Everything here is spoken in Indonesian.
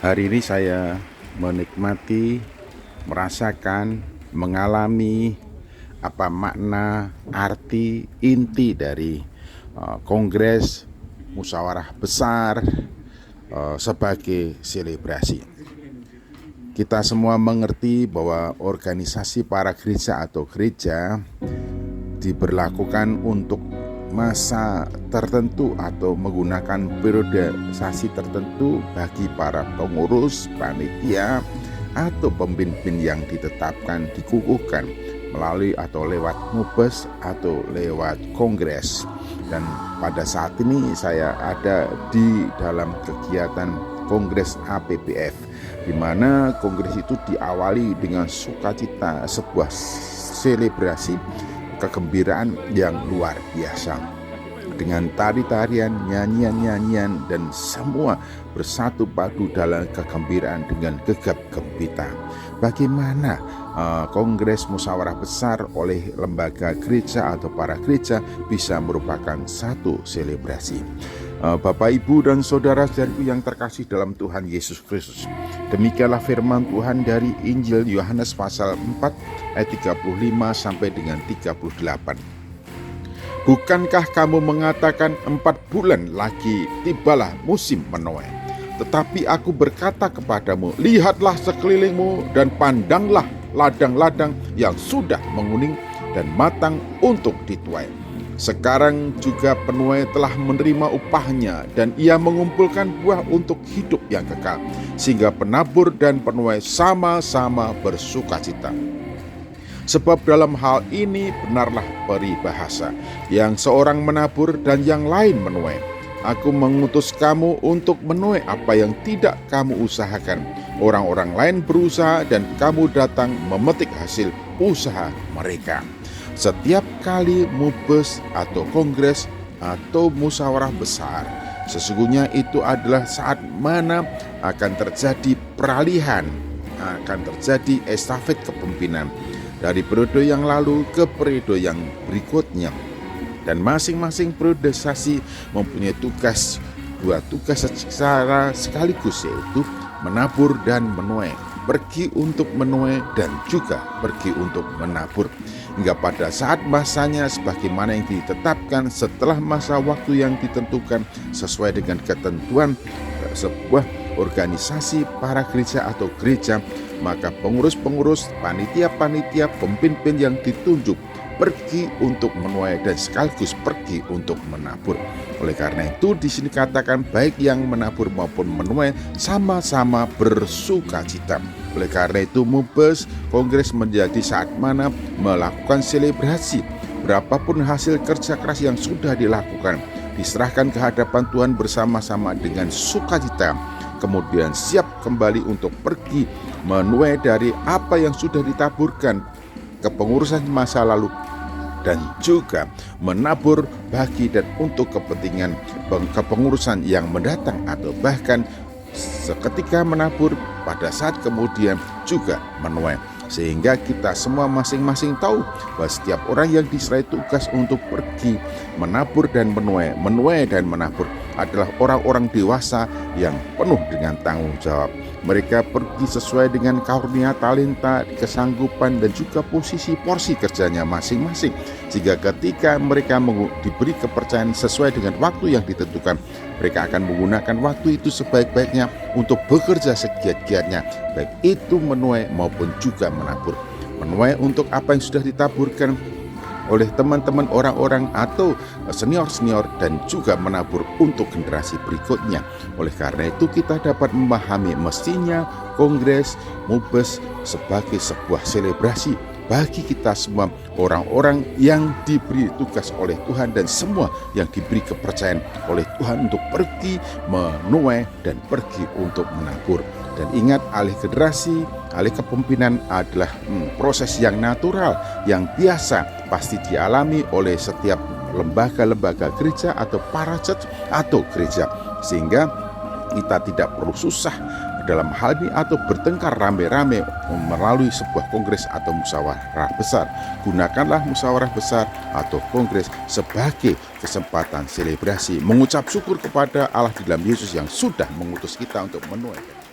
Hari ini saya menikmati, merasakan, mengalami apa makna, arti, inti dari Kongres Musyawarah Besar sebagai selebrasi. Kita semua mengerti bahwa organisasi para gereja atau gereja diberlakukan untuk masa tertentu atau menggunakan periodisasi tertentu bagi para pengurus, panitia, atau pemimpin yang ditetapkan, dikukuhkan melalui atau lewat mubes atau lewat kongres. Dan pada saat ini saya ada di dalam kegiatan Kongres APBF, di mana kongres itu diawali dengan sukacita, sebuah selebrasi kegembiraan yang luar biasa, dengan tari-tarian, nyanyian-nyanyian, dan semua bersatu padu dalam kegembiraan dengan gegap gempita. Bagaimana Kongres Musyawarah Besar oleh lembaga gereja atau para gereja bisa merupakan satu selebrasi. Bapak, Ibu, dan saudara-saudariku yang terkasih dalam Tuhan Yesus Kristus, demikianlah firman Tuhan dari Injil Yohanes pasal 4 ayat 35 sampai dengan 38. Bukankah kamu mengatakan 4 bulan lagi tibalah musim menuai? Tetapi aku berkata kepadamu, lihatlah sekelilingmu dan pandanglah ladang-ladang yang sudah menguning dan matang untuk dituai. Sekarang juga penuai telah menerima upahnya, dan ia mengumpulkan buah untuk hidup yang kekal, sehingga penabur dan penuai sama-sama bersukacita. Sebab dalam hal ini benarlah peribahasa, yang seorang menabur dan yang lain menuai. Aku mengutus kamu untuk menuai apa yang tidak kamu usahakan. Orang-orang lain berusaha dan kamu datang memetik hasil usaha mereka. Setiap kali mubes atau kongres atau musyawarah besar, sesungguhnya itu adalah saat mana akan terjadi peralihan, akan terjadi estafet kepemimpinan dari periode yang lalu ke periode yang berikutnya. Dan masing-masing periodisasi mempunyai dua tugas secara sekaligus, yaitu menabur dan menuai, pergi untuk menuai dan juga pergi untuk menabur, hingga pada saat masanya sebagaimana yang ditetapkan setelah masa waktu yang ditentukan sesuai dengan ketentuan sebuah organisasi para gereja atau gereja, maka pengurus-pengurus, panitia-panitia, pemimpin yang ditunjuk pergi untuk menuai dan sekaligus pergi untuk menabur. Oleh karena itu di sini katakan baik yang menabur maupun menuai sama-sama bersukacita. Oleh karena itu mubes kongres menjadi saat mana melakukan selebrasi. Berapapun hasil kerja keras yang sudah dilakukan, diserahkan ke hadapan Tuhan bersama-sama dengan sukacita, kemudian siap kembali untuk pergi menuai dari apa yang sudah ditaburkan kepengurusan masa lalu, dan juga menabur bagi dan untuk kepentingan kepengurusan yang mendatang, atau bahkan seketika menabur pada saat kemudian juga menuai. Sehingga kita semua masing-masing tahu bahwa setiap orang yang diserahi tugas untuk pergi menabur dan menuai dan menabur adalah orang-orang dewasa yang penuh dengan tanggung jawab. Mereka pergi sesuai dengan karunia, talenta, kesanggupan, dan juga posisi porsi kerjanya masing-masing. Sehingga ketika mereka diberi kepercayaan sesuai dengan waktu yang ditentukan, mereka akan menggunakan waktu itu sebaik-baiknya untuk bekerja segiat-giatnya, baik itu menuai maupun juga menabur. Menuai untuk apa yang sudah ditaburkan oleh teman-teman orang-orang atau senior-senior, dan juga menabur untuk generasi berikutnya. Oleh karena itu kita dapat memahami mestinya kongres mubes sebagai sebuah selebrasi bagi kita semua orang-orang yang diberi tugas oleh Tuhan dan semua yang diberi kepercayaan oleh Tuhan untuk pergi menuai dan pergi untuk menabur. Dan ingat, alih generasi, alih kepemimpinan adalah proses yang natural, yang biasa pasti dialami oleh setiap lembaga-lembaga gereja atau para church atau gereja. Sehingga kita tidak perlu susah dalam hal ini atau bertengkar rame-rame melalui sebuah kongres atau musyawarah besar. Gunakanlah musyawarah besar atau kongres sebagai kesempatan selebrasi, mengucap syukur kepada Allah di dalam Yesus yang sudah mengutus kita untuk menuai.